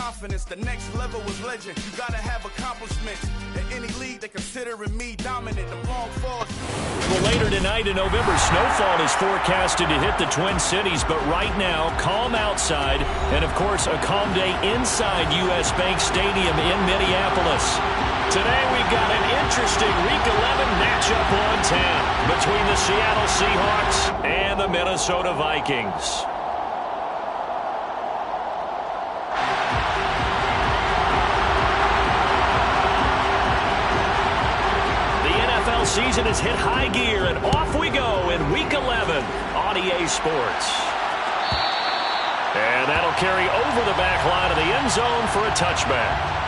confidence. The next level was legend. You gotta have accomplishments. In any league, they considering me dominant. The long falls. Well, later tonight in November, snowfall is forecasted to hit the Twin Cities, but right now, calm outside, and of course, a calm day inside U.S. Bank Stadium in Minneapolis. Today, we've got an interesting Week 11 matchup on tap between the Seattle Seahawks and the Minnesota Vikings. Season has hit high gear, and off we go in Week 11 on EA Sports. And that'll carry over the back line of the end zone for a touchback.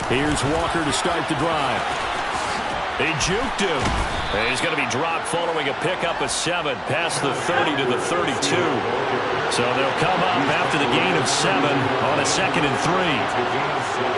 Here's Walker to start the drive. He juked him. And he's going to be dropped following a pickup of 7 past the 30 to the 32. So they'll come up after the gain of 7 on a 2nd and 3.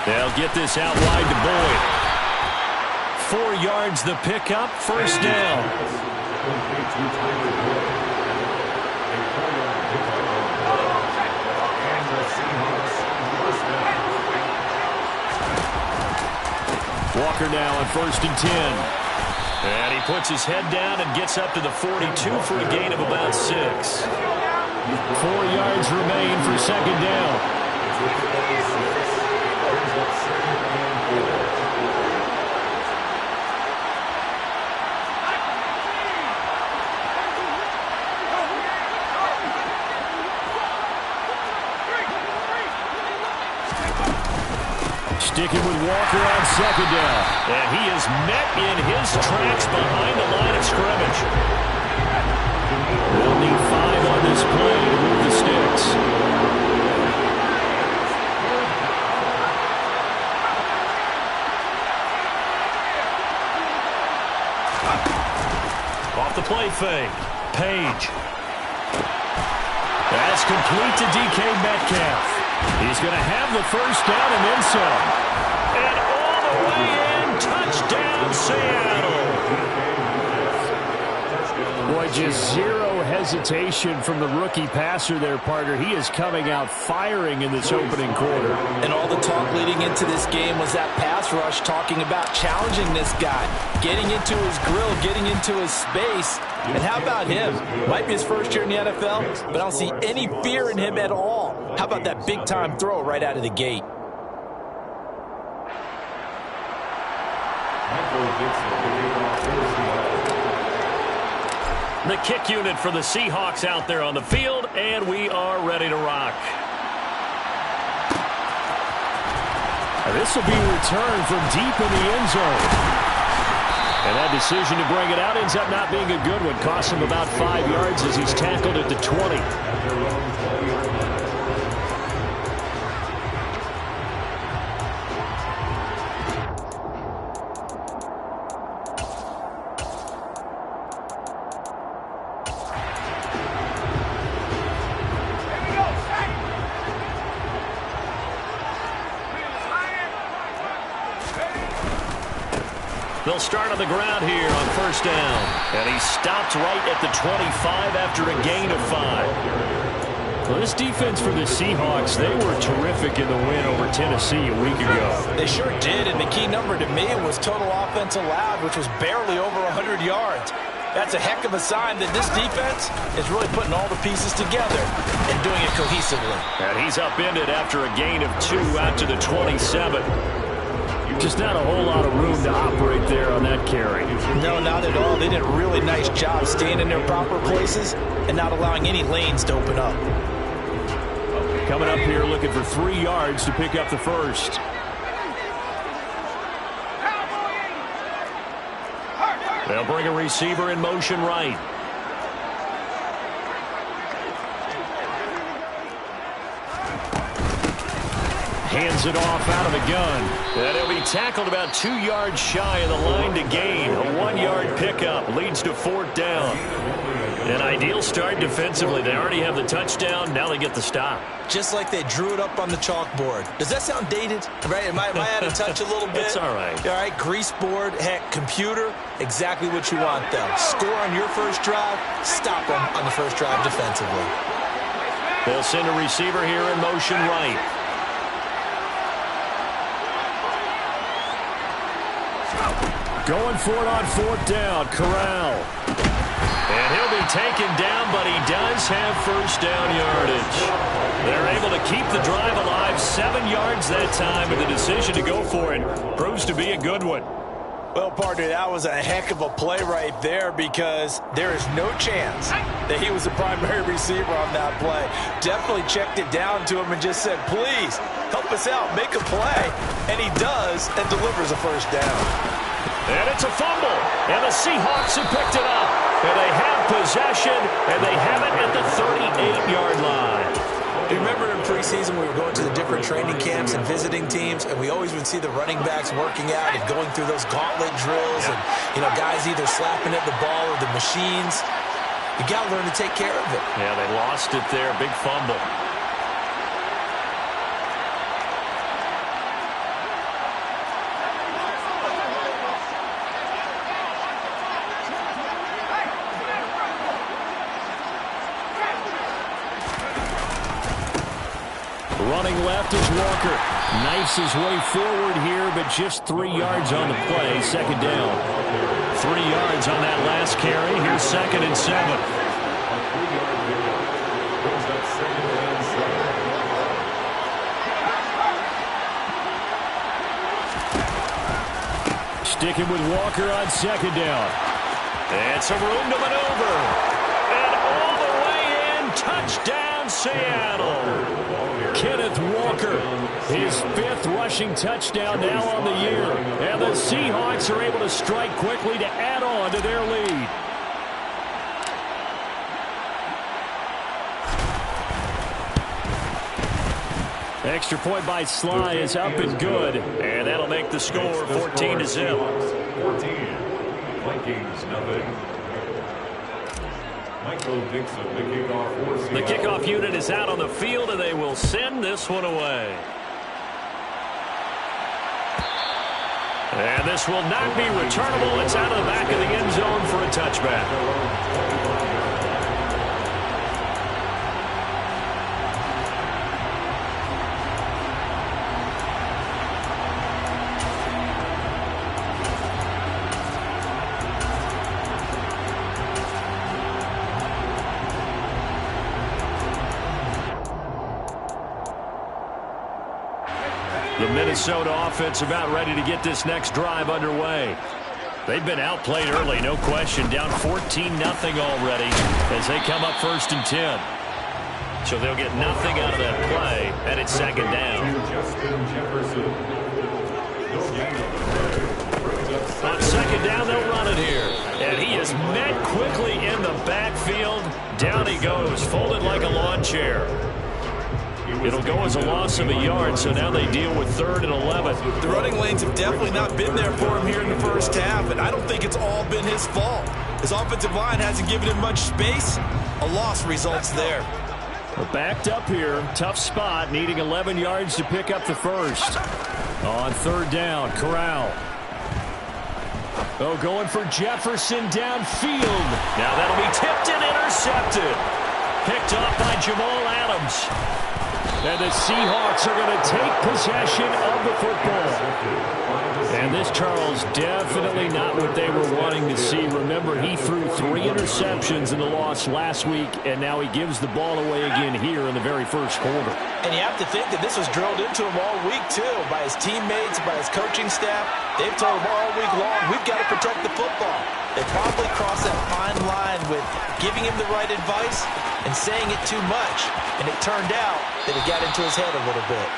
They'll get this out wide to Boyd. 4 yards the pickup, first down. Walker now on 1st and 10. And he puts his head down and gets up to the 42 for a gain of about 6. 4 yards remain for 2nd down. Sticking with Walker on 2nd down. And he is met in his tracks behind the line of scrimmage. They'll need 5 on this play to move the sticks. Off the play fake. Page. That's complete to DK Metcalf. He's going to have the first down and then some. And all the way in, touchdown Seattle. Boy, just zero hesitation from the rookie passer there, partner. He is coming out firing in this opening quarter. And all the talk leading into this game was that pass rush talking about challenging this guy, getting into his grill, getting into his space. And how about him? Might be his first year in the NFL, but I don't see any fear in him at all. How about that big-time throw right out of the gate? The kick unit for the Seahawks out there on the field, and we are ready to rock. This will be returned from deep in the end zone. And that decision to bring it out ends up not being a good one. Costs him about 5 yards as he's tackled at the 20. They'll start on the ground here on 1st down. And he stopped right at the 25 after a gain of 5. Well, this defense for the Seahawks, they were terrific in the win over Tennessee a week ago. They sure did, and the key number to me was total offense allowed, which was barely over 100 yards. That's a heck of a sign that this defense is really putting all the pieces together and doing it cohesively. And he's upended after a gain of 2 out to the 27. Just not a whole lot of room to operate there on that carry. No, not at all. They did a really nice job staying in their proper places and not allowing any lanes to open up. Coming up here looking for 3 yards to pick up the first. They'll bring a receiver in motion right. Hands it off out of the gun. And he'll be tackled about 2 yards shy of the line to gain. A 1-yard pickup leads to 4th down. An ideal start defensively. They already have the touchdown. Now they get the stop. Just like they drew it up on the chalkboard. Does that sound dated? Right? Am I out of touch a little bit? It's all right. All right, grease board, heck, computer, exactly what you want, though. Score on your first drive, stop them on the first drive defensively. They'll send a receiver here in motion right. Going for it on 4th down, Corral. And he'll be taken down, but he does have first down yardage. They're able to keep the drive alive, 7 yards that time, and the decision to go for it proves to be a good one. Well, partner, that was a heck of a play right there because there is no chance that he was the primary receiver on that play. Definitely checked it down to him and just said, please, help us out, make a play. And he does and delivers a first down. And it's a fumble, and the Seahawks have picked it up. And they have possession, and they have it at the 38-yard line. You remember in preseason we were going to the different training camps and visiting teams, and we always would see the running backs working out and going through those gauntlet drills and, you know, guys either slapping at the ball or the machines. You got to learn to take care of it. Yeah, they lost it there. Big fumble. Running left is Walker. Knifes his way forward here, but just 3 yards on the play. 2nd down. 3 yards on that last carry. Here's 2nd and 7. Sticking with Walker on 2nd down. And some room to maneuver. And all the way in. Touchdown, Seattle. Kenneth Walker, his 5th rushing touchdown now on the year. And the Seahawks are able to strike quickly to add on to their lead. Extra point by Sly is up and good. And that'll make the score 14-0. 14. Vikings, nothing. The kickoff unit is out on the field, and they will send this one away. And this will not be returnable. It's out of the back of the end zone for a touchback. The Minnesota offense about ready to get this next drive underway. They've been outplayed early, no question. Down 14-0 already as they come up 1st and 10. So they'll get nothing out of that play, and it's 2nd down. On 2nd down, they'll run it here. And he is met quickly in the backfield. Down he goes, folded like a lawn chair. It'll go as a loss of a yard, so now they deal with 3rd and 11. The running lanes have definitely not been there for him here in the first half, and I don't think it's all been his fault. His offensive line hasn't given him much space. A loss results there. We're backed up here. Tough spot, needing 11 yards to pick up the first. On 3rd down, Corral. Oh, going for Jefferson downfield. Now that'll be tipped and intercepted. Picked off by Jamal Adams. And the Seahawks are going to take possession of the football. And this, Charles, definitely not what they were wanting to see. Remember, he threw 3 interceptions in the loss last week, and now he gives the ball away again here in the very first quarter. And you have to think that this was drilled into him all week, too, by his teammates, by his coaching staff. They've told him all week long, we've got to protect the football. They probably crossed that fine line with giving him the right advice and saying it too much. And it turned out that it got into his head a little bit.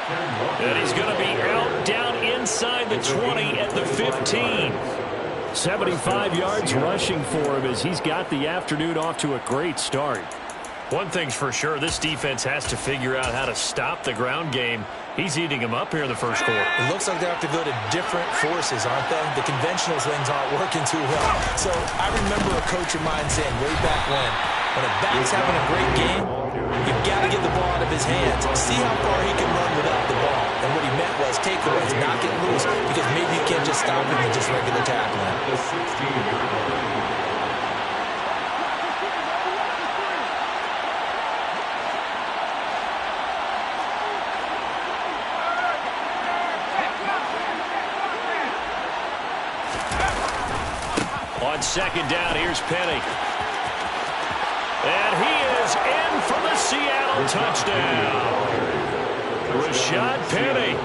And he's going to be out down inside the 20 at the 15. 75 yards rushing for him as he's got the afternoon off to a great start. One thing's for sure, this defense has to figure out how to stop the ground game. He's eating them up here in the first quarter. It looks like they have to go to different forces, aren't they? The conventional things aren't working too well. So I remember a coach of mine saying way back when a back's having a great game, you've got to get the ball out of his hands. See how far he can run without the ball. And what he meant was takeaways, knock it loose, because maybe you can't just stop him with just regular tackling. On second down, here's Penny. And he is in for the Seattle touchdown. Rashad Penny,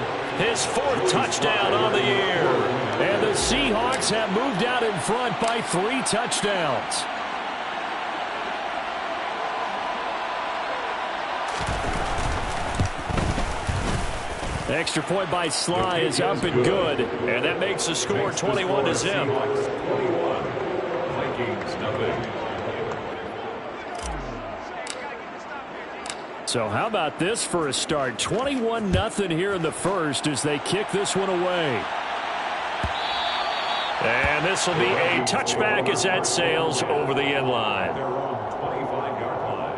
his 4th touchdown on the year. And the Seahawks have moved out in front by 3 touchdowns. Extra point by Sly is up and good. And that makes the score 21-0. Vikings nothing. So how about this for a start? 21-0 here in the first as they kick this one away. And this will be a touchback as that sails over the end line. They're on 25-yard line.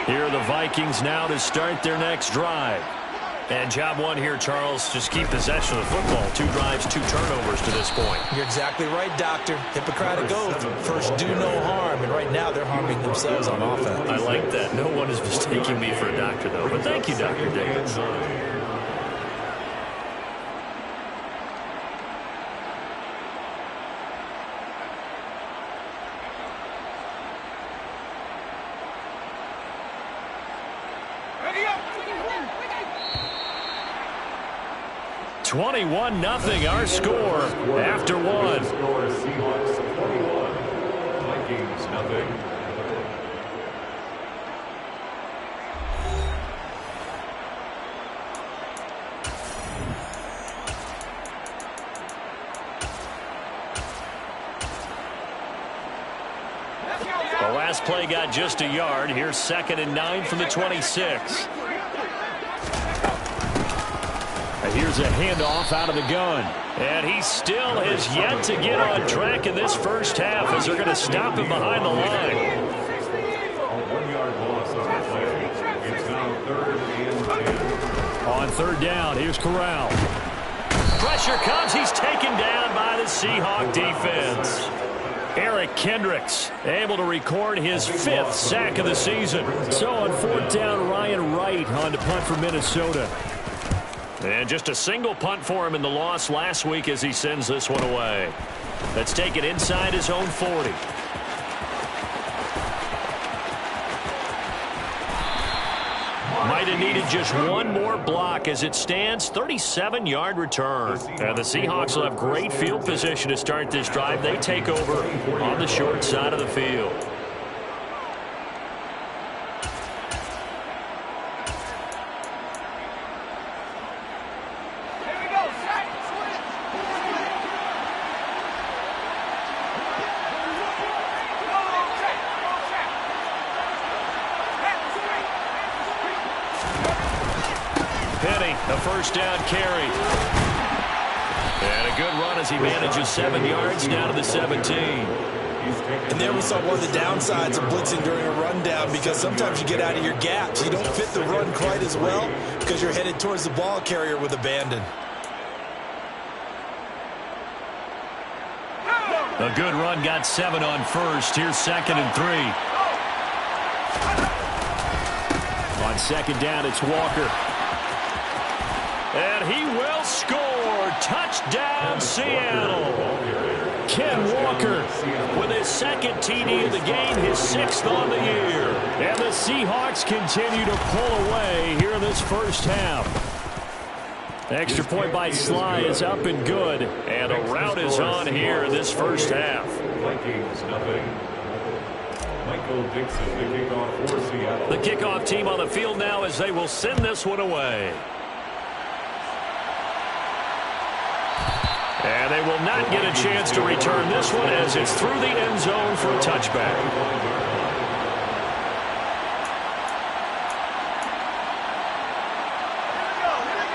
Here are the Vikings now to start their next drive. And job one here, Charles, just keep possession of the football. 2 drives, 2 turnovers to this point. You're exactly right, Doctor. Hippocratic oath. First, do no harm. And right now, they're harming themselves on offense. I like that. No one is mistaking me for a doctor, though. But thank you, Dr. Diggins. Ready up! 21-0 our score after 1. Score Seahawks 21. Vikings nothing. The last play got just a yard. Here's 2nd and 9 from the 26. Here's a handoff out of the gun. And he still has yet to get on track in this first half as they're going to stop him behind the line. A 1-yard loss on the play. It's now 3rd and 10. On 3rd down, here's Corral. Pressure comes. He's taken down by the Seahawk defense. Eric Kendricks able to record his 5th sack of the season. So on 4th down, Ryan Wright on to punt for Minnesota. And just a single punt for him in the loss last week as he sends this one away. Let's take it inside his own 40. Might have needed just one more block as it stands. 37-yard return. And the Seahawks will have great field position to start this drive. They take over on the short side of the field. A first down carry. And a good run as he manages 7 yards down to the 17. And there we saw one of the downsides of blitzing during a rundown, because sometimes you get out of your gaps. You don't fit the run quite as well because you're headed towards the ball carrier with abandon. A good run got 7 on first. Here's 2nd and 3. On 2nd down, it's Walker. And he will score. Touchdown, Seattle. Ken Walker with his 2nd TD of the game, his 6th on the year. And the Seahawks continue to pull away here in this first half. Extra point by Sly is up and good. And a rout is on here in this first half. Vikings, nothing. Michael Dixon, the kickoff for Seattle. The kickoff team on the field now as they will send this one away. And they will not get a chance to return this one as it's through the end zone for a touchback.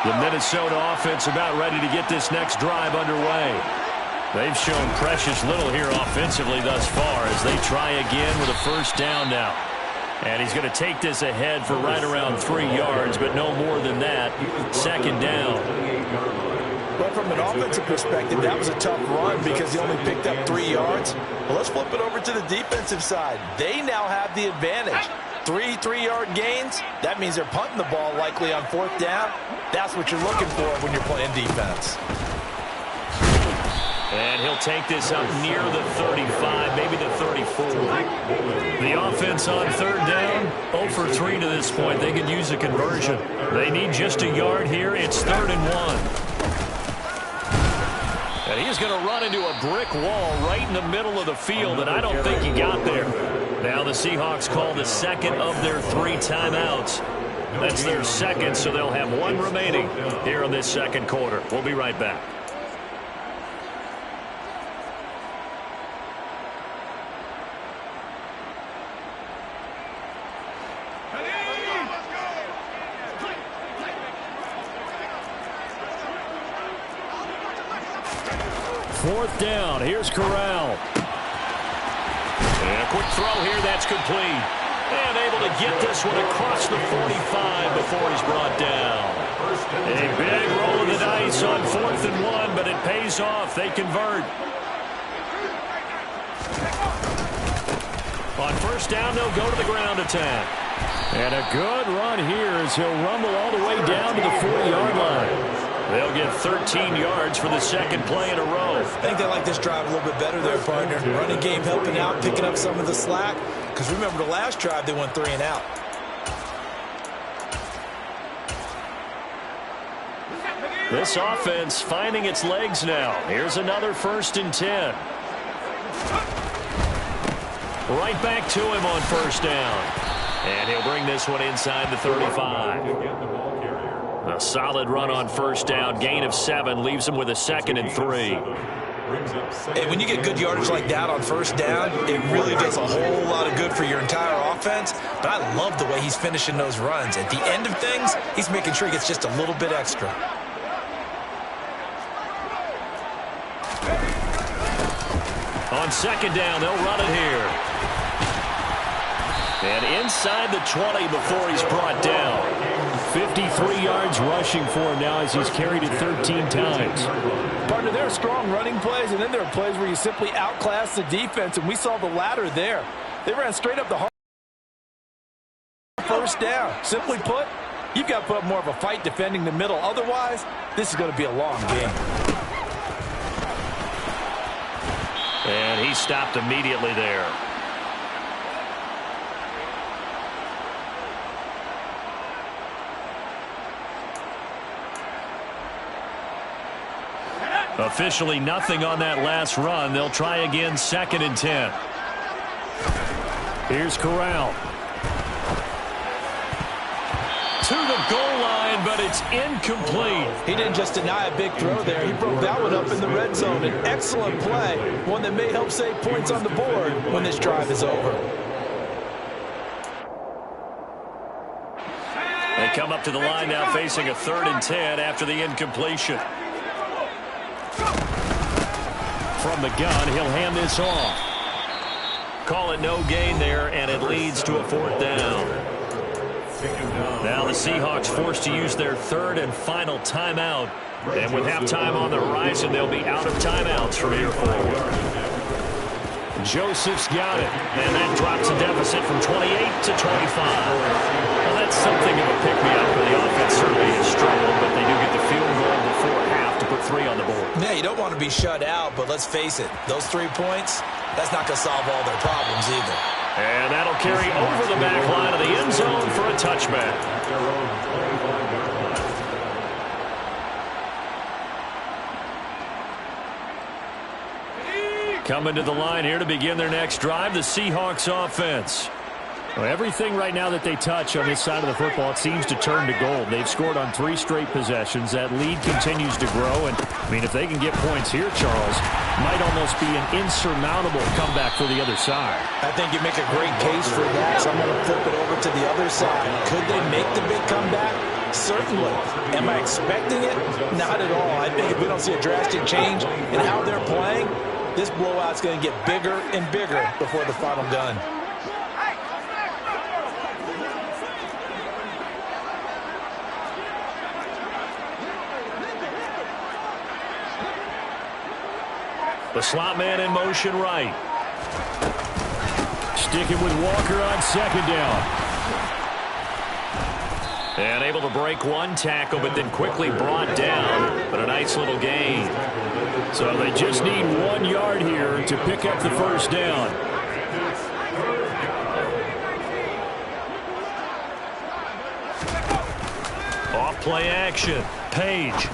The Minnesota offense about ready to get this next drive underway. They've shown precious little here offensively thus far as they try again with a first down now. And he's going to take this ahead for right around 3 yards, but no more than that. 2nd down. But from an offensive perspective, that was a tough run because he only picked up 3 yards. Well, let's flip it over to the defensive side. They now have the advantage. 3 3-yard gains. That means they're punting the ball likely on 4th down. That's what you're looking for when you're playing defense. And he'll take this up near the 35, maybe the 34. The offense on 3rd down, 0 for 3 to this point. They could use a conversion. They need just a yard here. It's 3rd and 1. And he's going to run into a brick wall right in the middle of the field, and I don't think he got there. Now the Seahawks call the 2nd of their 3 timeouts. That's their 2nd, so they'll have 1 remaining here in this 2nd quarter. We'll be right back. Fourth down. Here's Corral. And a quick throw here. That's complete. And able to get this one across the 45 before he's brought down. A big roll of the dice on 4th and 1, but it pays off. They convert. On 1st down, they'll go to the ground attack. And a good run here as he'll rumble all the way down to the 40-yard line. They'll get 13 yards for the 2nd play in a row. I think they like this drive a little bit better there, partner. Running game helping out, picking up some of the slack. Because remember the last drive, they went 3 and out. This offense finding its legs now. Here's another 1st and 10. Right back to him on 1st down. And he'll bring this one inside the 35. A solid run on 1st down. Gain of 7 leaves him with a 2nd and 3. Hey, when you get good yardage like that on 1st down, it really does a whole lot of good for your entire offense. But I love the way he's finishing those runs. At the end of things, he's making sure he gets just a little bit extra. On 2nd down, they'll run it here. And inside the 20 before he's brought down. 53 yards rushing for him now as he's carried it 13 times. Partner, there are strong running plays, and then there are plays where you simply outclass the defense, and we saw the latter there. They ran straight up the heart. 1st down. Simply put, you've got to put up more of a fight defending the middle. Otherwise, this is going to be a long game. And he stopped immediately there. Officially nothing on that last run. They'll try again 2nd and 10. Here's Corral. To the goal line, but it's incomplete. He didn't just deny a big throw there. He broke that one up in the red zone. An excellent play. One that may help save points on the board when this drive is over. They come up to the line now facing a 3rd and 10 after the incompletion. From the gun, he'll hand this off. Call it no gain there, and it leads to a 4th down. Now the Seahawks forced to use their 3rd and final timeout. And with halftime on the horizon, they'll be out of timeouts from here forward. Joseph's got it. And that drops a deficit from 28 to 25. Well, that's something of a pick-me-up for the offense. Certainly has struggled, but they do get the field goal before half to put 3 on the board. Yeah, you don't want to be shut out, but let's face it, those 3 points, that's not going to solve all their problems either. And that'll carry over the back line of the end zone for a touchback. Coming to the line here to begin their next drive, the Seahawks offense. Well, everything right now that they touch on this side of the football, it seems to turn to gold. They've scored on 3 straight possessions. That lead continues to grow. And, I mean, if they can get points here, Charles, might almost be an insurmountable comeback for the other side. I think you make a great case for that. So I'm going to flip it over to the other side. Could they make the big comeback? Certainly. Am I expecting it? Not at all. I think if we don't see a drastic change in how they're playing, this blowout's going to get bigger and bigger before the final gun. The slot man in motion right. Sticking with Walker on second down. And able to break 1 tackle, but then quickly brought down. But a nice little gain. So they just need 1 yard here to pick up the first down. Off play action. Page.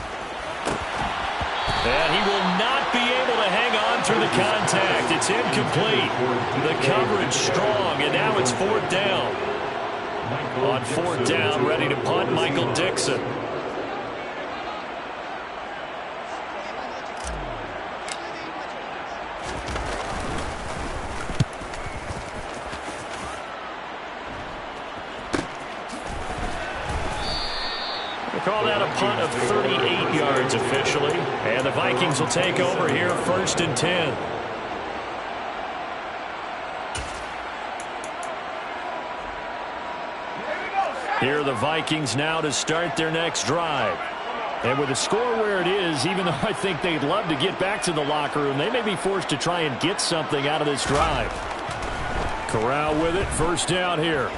And he will not be able to hang on through the contact. It's incomplete. The coverage strong, and now it's 4th down. On 4th down, ready to punt, Michael Dixon. Call that a punt of 38 yards officially. And the Vikings will take over here, 1st and 10. Here are the Vikings now to start their next drive. And with the score where it is, even though I think they'd love to get back to the locker room, they may be forced to try and get something out of this drive. Corral with it, 1st down here.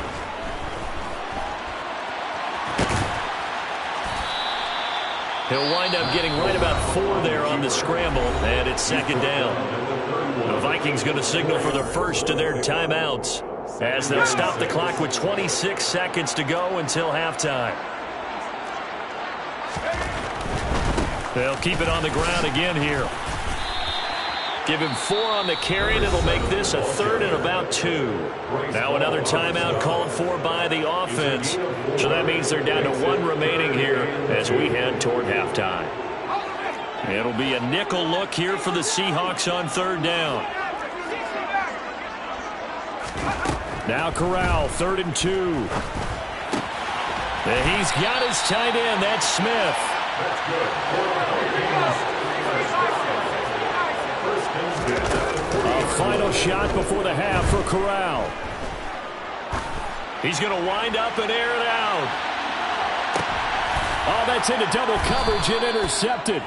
He'll wind up getting right about 4 there on the scramble, and it's 2nd down. The Vikings going to signal for the first of their timeouts as they'll stop the clock with 26 seconds to go until halftime. They'll keep it on the ground again here. Give him 4 on the carry, and it'll make this a 3rd and about 2. Now another timeout called for by the offense. So that means they're down to 1 remaining here as we head toward halftime. It'll be a nickel look here for the Seahawks on 3rd down. Now Corral, 3rd and 2. And he's got his tight end. That's Smith. A final shot before the half for Corral. He's going to wind up and air it out. Oh, that's into double coverage and intercepted.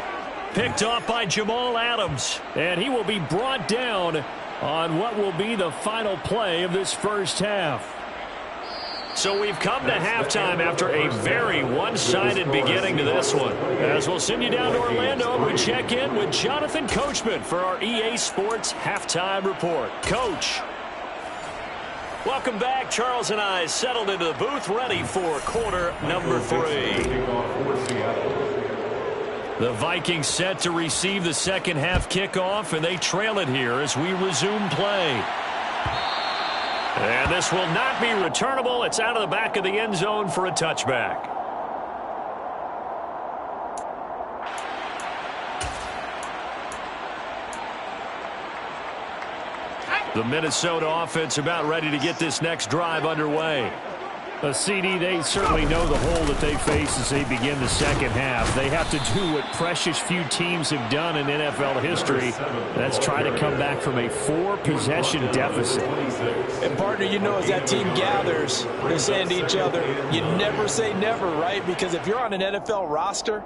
Picked off by Jamal Adams. And he will be brought down on what will be the final play of this first half. So we've come to halftime after a very one-sided beginning to this one. As we'll send you down to Orlando, we check in with Jonathan Coachman for our EA Sports Halftime Report. Coach. Welcome back. Charles and I settled into the booth ready for quarter number 3. The Vikings set to receive the second half kickoff, and they trail it here as we resume play. And this will not be returnable. It's out of the back of the end zone for a touchback. The Minnesota offense about ready to get this next drive underway. A CD, they certainly know the hole that they face as they begin the second half. They have to do what precious few teams have done in NFL history. That's try to come back from a 4-possession deficit. And partner, you know, as that team gathers, they're saying to each other, you never say never, right? Because if you're on an NFL roster,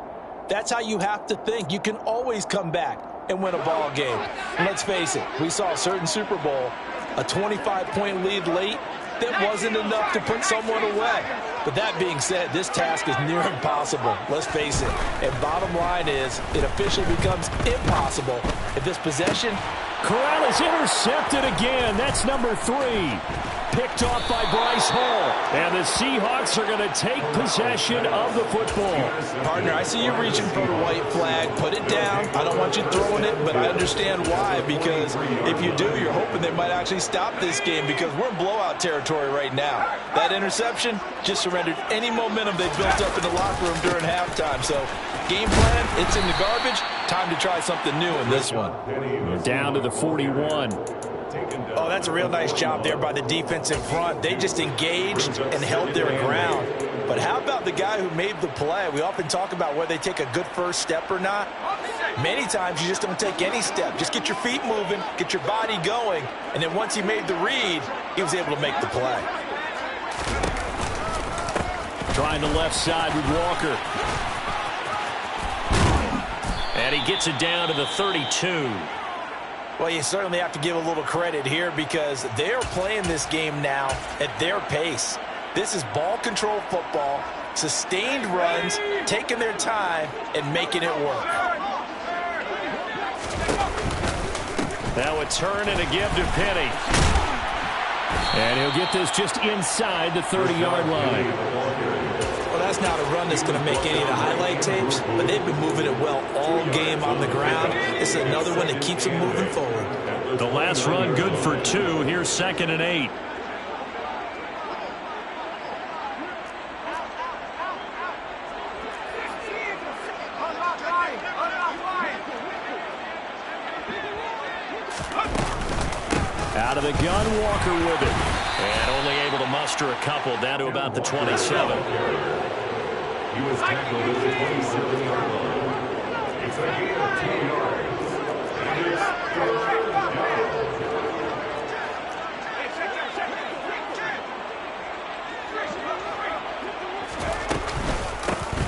that's how you have to think. You can always come back. and win a ball game. And let's face it, we saw a certain Super Bowl, a 25-point lead late, that wasn't enough to put someone away. But that being said, this task is near impossible, let's face it. And bottom line is, it officially becomes impossible if this possession... Corral is intercepted again. That's number 3. Picked off by Bryce Hall. And the Seahawks are going to take possession of the football. Partner, I see you reaching for the white flag. Put it down. I don't want you throwing it, but I understand why. Because if you do, you're hoping they might actually stop this game because we're in blowout territory right now. That interception just surrendered any momentum they built up in the locker room during halftime. So, game plan, it's in the garbage. Time to try something new in this one. We're down to the 41. Oh, that's a real nice job there by the defense in front. They just engaged and held their ground. But how about the guy who made the play? We often talk about whether they take a good first step or not. Many times you just don't take any step. Just get your feet moving, get your body going, and then once he made the read, he was able to make the play. Trying the left side with Walker. And he gets it down to the 32. Well, you certainly have to give a little credit here because they are playing this game now at their pace. This is ball control football, sustained runs, taking their time, and making it work. Now a turn and a give to Penny. And he'll get this just inside the 30-yard line. Well, that's not a run that's going to make any of the highlight tapes, but they've been moving it well all game on the ground. This is another one that keeps them moving forward. The last run good for 2. Here's 2nd and 8. Out of the gun, Walker with it. And only able to muster a couple down to about the 27. He was tackled at the 27-yard line. It's a gain of 10 yards. It is first down.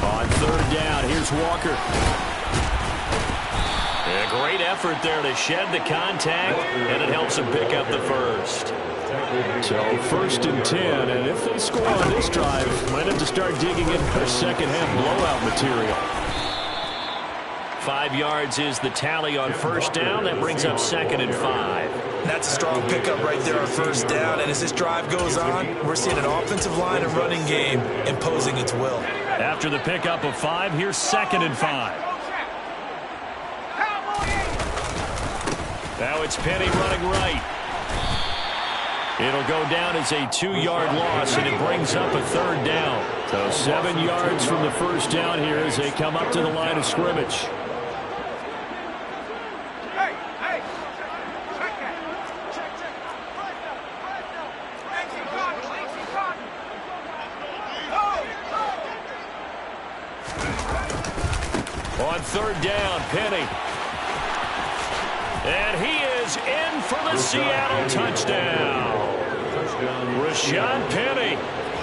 On 3rd down, here's Walker. A great effort there to shed the contact, and it helps him pick up the first. So 1st and 10, and if they score on this drive, might have to start digging in their second-half blowout material. 5 yards is the tally on 1st down. That brings up 2nd and 5. That's a strong pickup right there on 1st down, and as this drive goes on, we're seeing an offensive line and running game imposing its will. After the pickup of 5, here's 2nd and 5. Now it's Penny running right. It'll go down as a 2-yard loss, and it brings up a 3rd down. So 7 yards from the 1st down here as they come up to the line of scrimmage. On 3rd down, Penny. And he is in for the Seattle touchdown. Rashaad Penny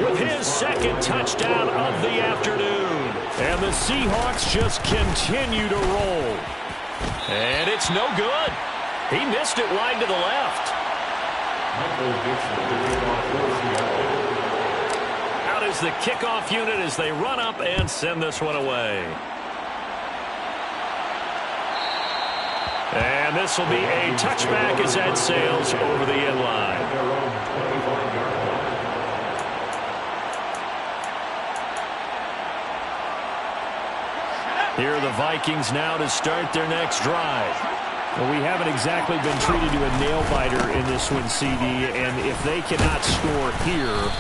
with his 2nd touchdown of the afternoon. And the Seahawks just continue to roll. And it's no good. He missed it wide to the left. Out is the kickoff unit as they run up and send this one away. And this will be a touchback as that sails over the end line. Here are the Vikings now to start their next drive. Well, we haven't exactly been treated to a nail-biter in this one, CD, and if they cannot score here,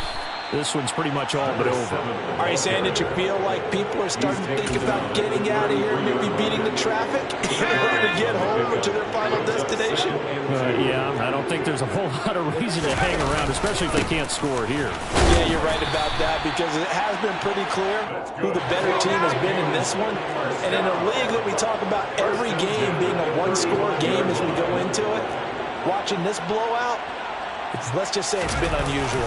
this one's pretty much all but over. Are you saying that you feel like people are starting to think about getting out of here, maybe beating the traffic in order to get home or to their final destination? Yeah, I don't think there's a whole lot of reason to hang around, especially if they can't score here. Yeah, you're right about that because it has been pretty clear who the better team has been in this one. And in a league that we talk about every game being a one-score game as we go into it, watching this blowout, let's just say it's been unusual.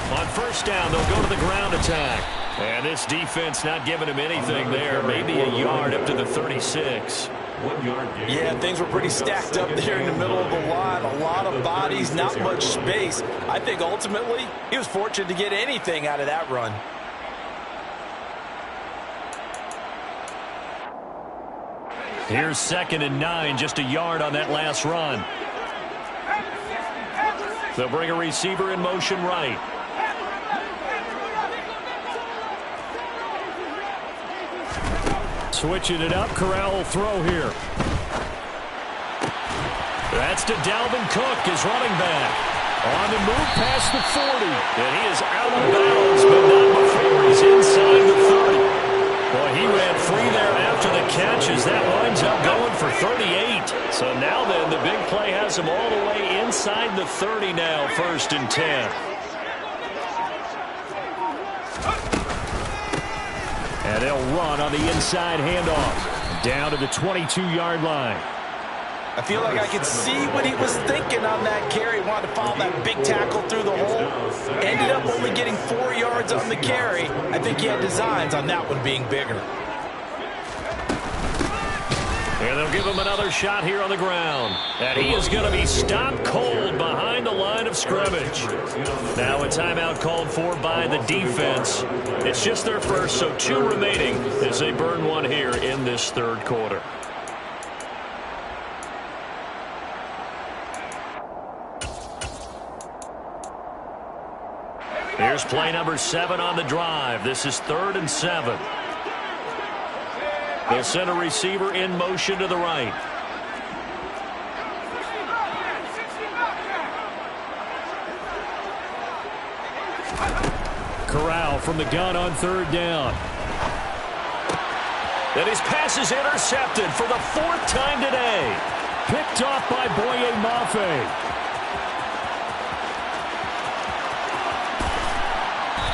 On 1st down, they'll go to the ground attack. And this defense not giving him anything there. Maybe a yard up to the 36. 1 yard gain. Yeah, things were pretty stacked up there in the middle of the line. A lot of bodies, not much space. I think ultimately he was fortunate to get anything out of that run. Here's 2nd and 9, just a yard on that last run. They'll bring a receiver in motion right. Switching it up, Corral will throw here. That's to Dalvin Cook, his running back. On the move past the 40. And he is out of bounds, but not before he's inside the 30. Boy, he ran free there after the catch as that winds up going for 38. So now then, the big play has him all the way inside the 30 now, 1st and 10. And they'll run on the inside handoff. Down to the 22-yard line. I feel like I could see what he was thinking on that carry. Wanted to follow that big tackle through the hole. Ended up only getting 4 yards on the carry. I think he had designs on that one being bigger. And they'll give him another shot here on the ground. And he is going to be stopped cold behind the line of scrimmage. Now a timeout called for by the defense. It's just their first, so 2 remaining as they burn one here in this 3rd quarter. Here's play number 7 on the drive. This is 3rd and 7. They'll send a receiver in motion to the right. Corral from the gun on 3rd down. And his pass is intercepted for the 4th time today. Picked off by Boye Mafe.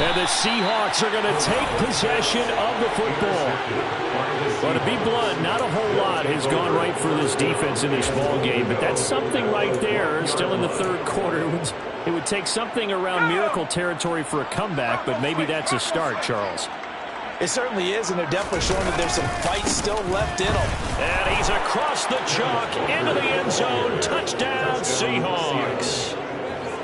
And the Seahawks are going to take possession of the football. Well, to be blunt, not a whole lot has gone right for this defense in this ball game, but that's something right there. Still in the 3rd quarter. It would take something around miracle territory for a comeback, but maybe that's a start, Charles. It certainly is, and they're definitely showing that there's some fight still left in them. And he's across the chalk into the end zone. Touchdown, Seahawks.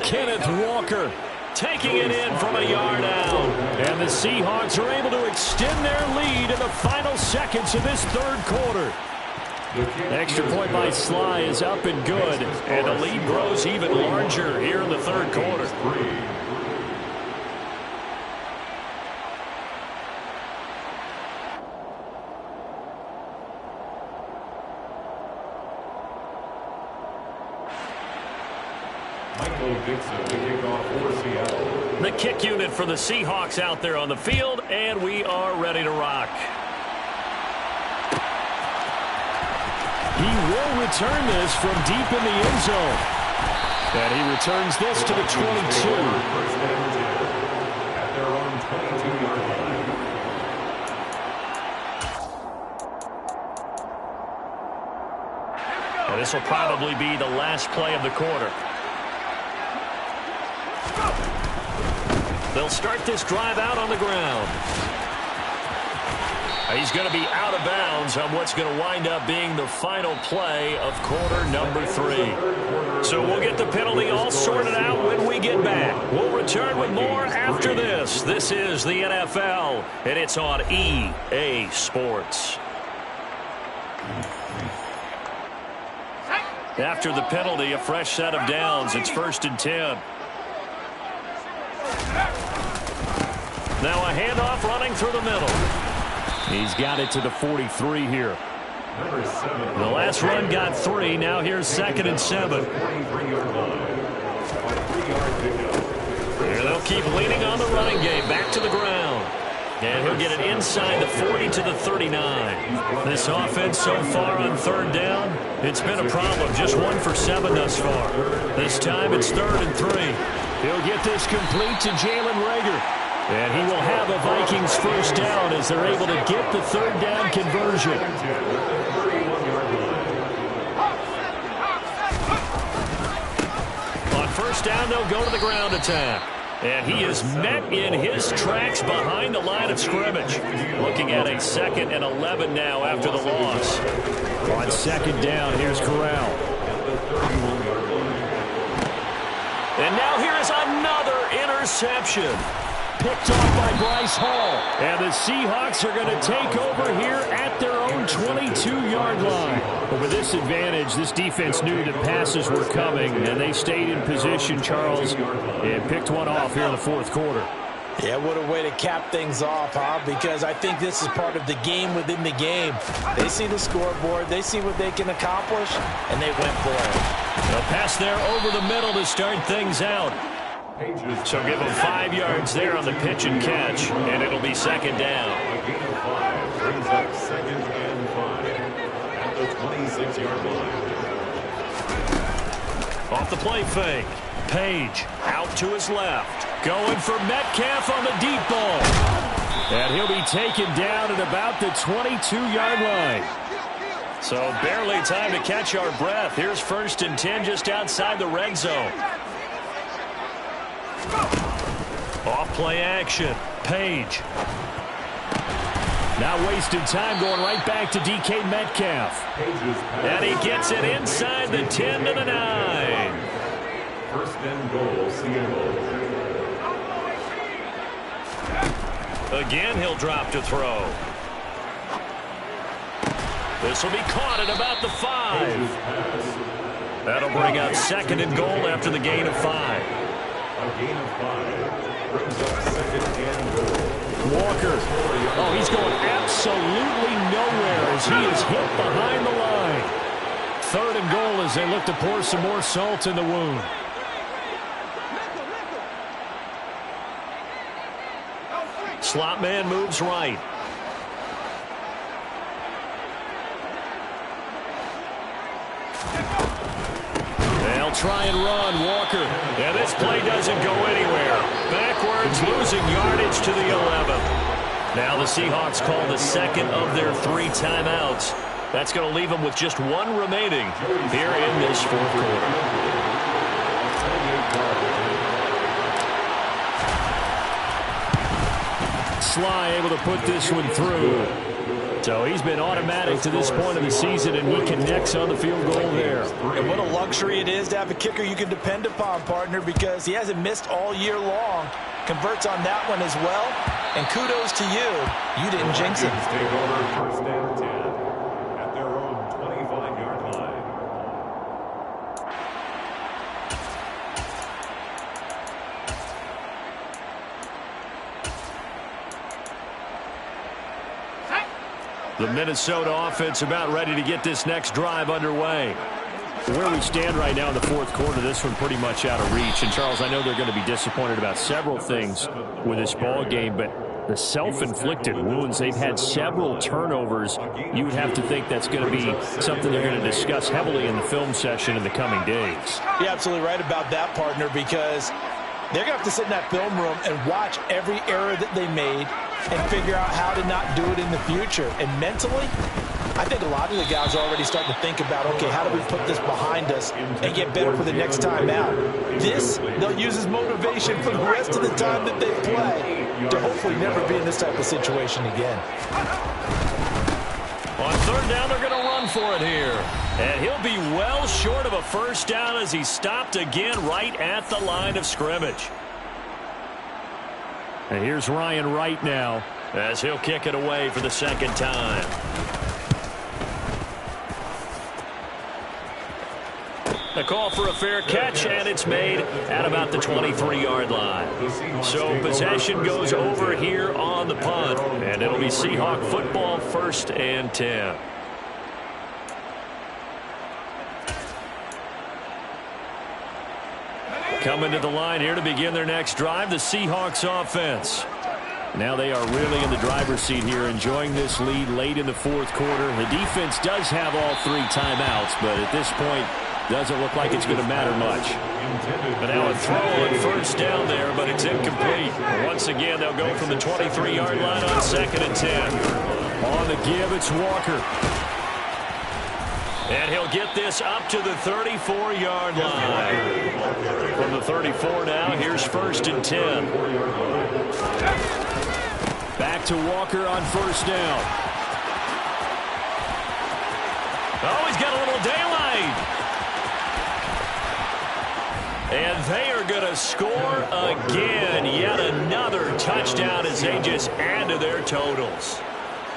Kenneth Walker taking it in from a yard out. And the Seahawks are able to extend their lead in the final seconds of this 3rd quarter. Extra point by Sly is up and good. And the lead grows even larger here in the 3rd quarter. The kick unit for the Seahawks out there on the field, and we are ready to rock. He will return this from deep in the end zone. And he returns this to the 22. At their own 22-yard line. And this will probably be the last play of the quarter. They'll start this drive out on the ground. He's going to be out of bounds on what's going to wind up being the final play of quarter number 3. So we'll get the penalty all sorted out when we get back. We'll return with more after this. This is the NFL, and it's on EA Sports. After the penalty, a fresh set of downs. It's 1st and 10. Now a handoff running through the middle. He's got it to the 43 here. The last run got 3. Now here's 2nd and 7. Here they'll keep leaning on the running game. Back to the ground. And he'll get it inside the 40 to the 39. This offense so far on 3rd down, it's been a problem. Just 1 for 7 thus far. This time it's 3rd and 3. He'll get this complete to Jalen Reagor. And he will have a Vikings first down as they're able to get the 3rd down conversion. On 1st down, they'll go to the ground attack. And he is met in his tracks behind the line of scrimmage. Looking at a 2nd and 11 now after the loss. On 2nd down, here's Corral. And now here is another interception. Picked off by Bryce Hall. And the Seahawks are going to take over here at their own 22-yard line. But with this advantage, this defense knew that passes were coming, and they stayed in position, Charles, and picked one off here in the 4th quarter. Yeah, what a way to cap things off, huh? Because I think this is part of the game within the game. They see the scoreboard, they see what they can accomplish, and they went for it. A pass there over the middle to start things out. So give them 5 yards there on the pitch and catch, and it'll be 2nd down. A gain of 5 brings up 2nd and 5 at the 26-yard line. Off the play fake. Page out to his left. Going for Metcalf on the deep ball. And he'll be taken down at about the 22-yard line. So barely time to catch our breath. Here's 1st and 10 just outside the red zone. Off play action. Page. Not wasting time, going right back to DK Metcalf. And he gets it inside the 10 to the 9. 1st and goal, Seattle. Again, he'll drop to throw. This will be caught at about the 5. That'll bring up 2nd and goal after the gain of 5. A gain of 5 brings up 2nd and goal. Walker. Oh, he's going absolutely nowhere as he is hit behind the line. 3rd and goal as they look to pour some more salt in the wound. Slot man moves right. They'll try and run. Walker. Yeah, this play doesn't go anywhere. Backwards, losing yardage to the 11. Now the Seahawks call the 2nd of their 3 timeouts. That's going to leave them with just 1 remaining here in this 4th quarter. Sly able to put this one through. So he's been automatic to this point of the season, and he connects on the field goal there. And what a luxury it is to have a kicker you can depend upon, partner, because he hasn't missed all year long. Converts on that one as well. And kudos to you. You didn't jinx it. Take over 1st and 10 at their own 25-yard line. The Minnesota offense about ready to get this next drive underway. Where we stand right now in the 4th quarter, this one pretty much out of reach. And, Charles, I know they're going to be disappointed about several things with this ball game, but the self-inflicted wounds, they've had several turnovers. You would have to think that's going to be something they're going to discuss heavily in the film session in the coming days. You're absolutely right about that, partner, because they're going to have to sit in that film room and watch every error that they made and figure out how to not do it in the future. And mentally, I think a lot of the guys are already starting to think about, okay, how do we put this behind us and get better for the next time out? This, they'll use as motivation for the rest of the time that they play to hopefully never be in this type of situation again. On 3rd down, they're going to run for it here. And he'll be well short of a 1st down as he stopped again right at the line of scrimmage. And here's Ryan Wright now as he'll kick it away for the 2nd time. A call for a fair catch, and it's made at about the 23-yard line. So possession goes over here on the punt, and it'll be Seahawk football 1st and 10. Coming to the line here to begin their next drive, the Seahawks offense. Now they are really in the driver's seat here, enjoying this lead late in the 4th quarter. The defense does have all 3 timeouts, but at this point, doesn't look like it's going to matter much. But now a throw on 1st down there, but it's incomplete. Once again, they'll go from the 23-yard line on 2nd and 10. On the give, it's Walker. And he'll get this up to the 34-yard line. From the 34 now, here's 1st and 10. Back to Walker on 1st down. Oh, he's got a little daylight. And they are going to score again. Yet another touchdown as they just add to their totals.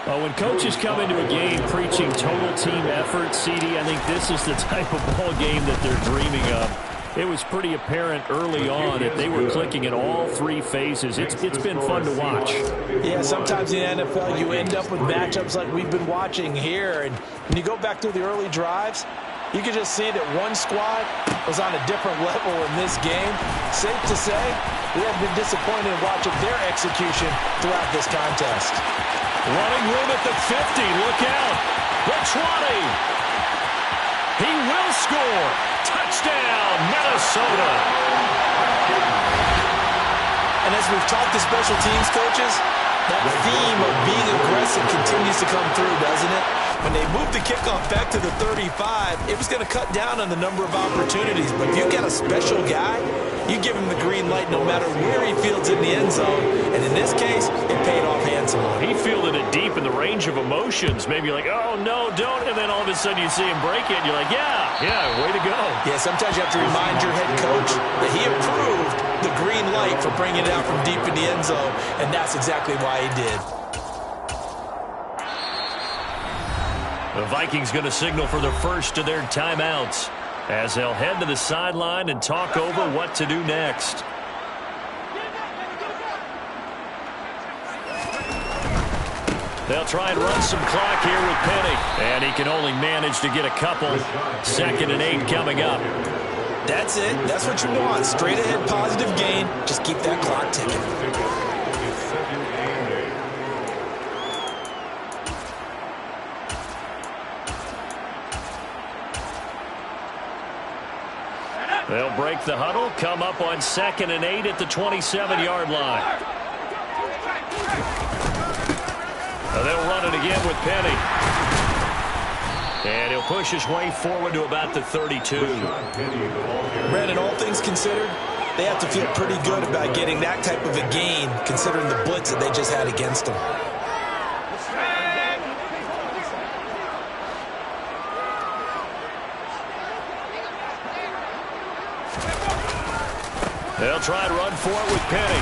Well, when coaches come into a game preaching total team effort, CD, I think this is the type of ball game that they're dreaming of. It was pretty apparent early on that they were clicking in all 3 phases. It's been fun to watch. Yeah, sometimes in the NFL you end up with matchups like we've been watching here. And when you go back through the early drives, you can just see that one squad was on a different level in this game. Safe to say, we have been disappointed in watching their execution throughout this contest. Running room at the 50. Look out. The 20. He will score. Touchdown, Minnesota. And as we've talked to special teams coaches, that theme of being aggressive continues to come through, doesn't it? When they moved the kickoff back to the 35, it was going to cut down on the number of opportunities. But if you got a special guy, you give him the green light no matter where he fields in the end zone. And in this case, it paid off handsomely. He fielded it deep in the range of emotions. Maybe like, oh, no, don't. And then all of a sudden you see him break it, and you're like, yeah, way to go. Yeah, sometimes you have to remind your head coach that he approved the green light for bringing it out from deep in the end zone, and that's exactly why he did. The Vikings going to signal for the first of their timeouts as they'll head to the sideline and talk over what to do next. They'll try and run some clock here with Penny. And he can only manage to get a couple. 2nd and 8 coming up. That's it. That's what you want. Straight ahead positive gain. Just keep that clock ticking. They'll break the huddle, come up on 2nd and 8 at the 27-yard line. They'll run it again with Penny. And he'll push his way forward to about the 32. Brandon, all things considered, they have to feel pretty good about getting that type of a gain, considering the blitz that they just had against them. They'll try and run for it with Penny.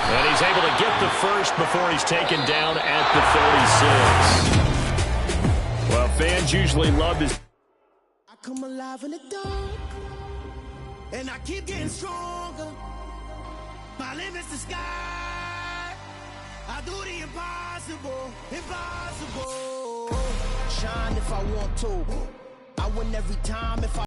And he's able to get the first before he's taken down at the 36. Well, fans usually love his... I come alive in the dark, and I keep getting stronger. My limit's the sky. I do the impossible, impossible. Shine if I want to. I win every time if I